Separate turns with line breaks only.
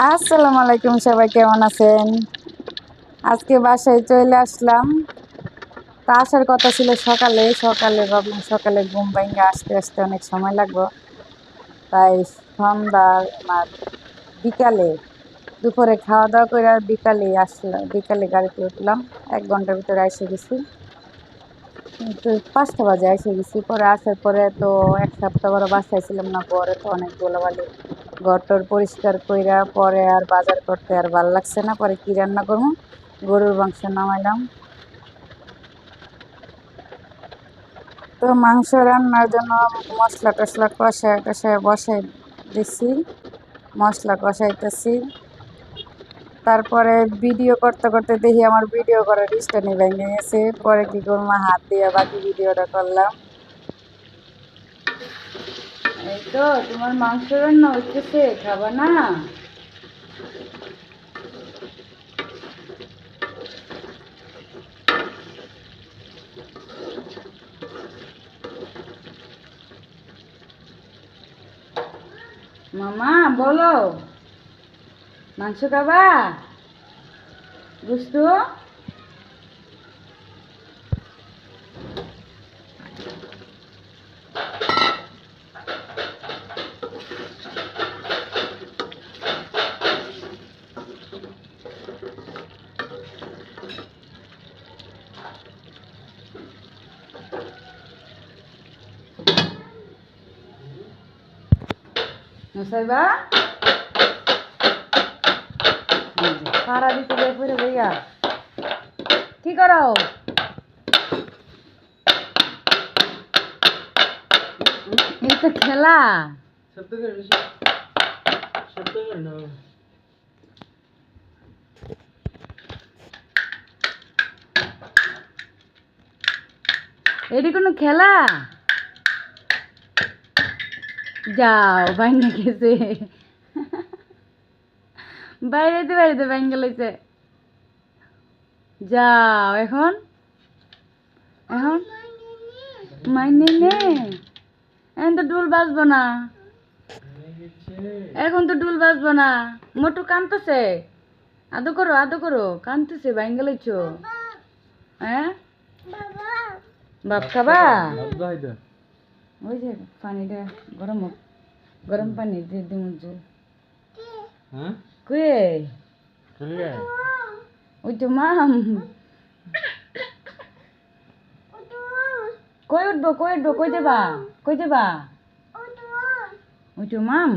আসসালামু আলাইকুম, সবাই কেমন আছেন? আজকে বাসায় চলে আসলাম। তা আসার কথা ছিল সকালে সকালে ভাবলাম সকালে ঘুম ভাঙা আসতে আসতে অনেক সময় লাগবে, তাই সন্ধ্যা বিকালে দুপুরে খাওয়া দাওয়া করে আর বিকালে আসলাম, বিকালে গাড়িতে উঠলাম। 1 ঘন্টার ভিতরে এসে গেছি। তো 5টা বাজে এসে গেছি। পরে আসার পরে তো 1 সপ্তাহ বড় বাসায় ছিলাম না, পরে তো অনেক ধুলাবালি, ঘরটর পরিষ্কার কইরা পরে আর বাজার করতে আর ভাল লাগছে না। পরে কি রান্না করবো, গরুর মাংস নামাইলাম। তো মাংস রান্নার জন্য মশলা টসলা কষায় টষায় বসাই দিছি, মশলা কষাইতেছি। তারপরে ভিডিও করতে করতে দেখি আমার ভিডিও করার স্ট্যান্ড ভেঙে গেছে। পরে কি করবো, হাত দিয়ে বাকি ভিডিওটা করলাম। এই তো তোমার মাংস রান্না হচ্ছে, খাবা না? মামা বলো, মাংস খাবা? বুঝতো নসাইবা সারা দিতে যাই পরে ভাইয়া কি করো? এই তো খেলা। এটি কোনো খেলা? যাও ভাঙ্গা গেছে, বাইরেতে বাইরেতে ভাঙ্গা লইছে। যাও এখন, এখন মাইনে নে। এখন তো ডুল বাজবো না, এখন তো ডুল বাজবো না। মোটু কানতেছে, আদো করো, কানতেছে, ভাঙ্গা লইছো। হ্যাঁ বাপ খাবা? ওই যে পানিটা গরম হোক, গরম পানি দিয়ে দিমু যে। কুয়ে ওই তো মাম, কই উঠবো, কই উঠবো, কই যাবা, কই যাবা? ওই তো মাম।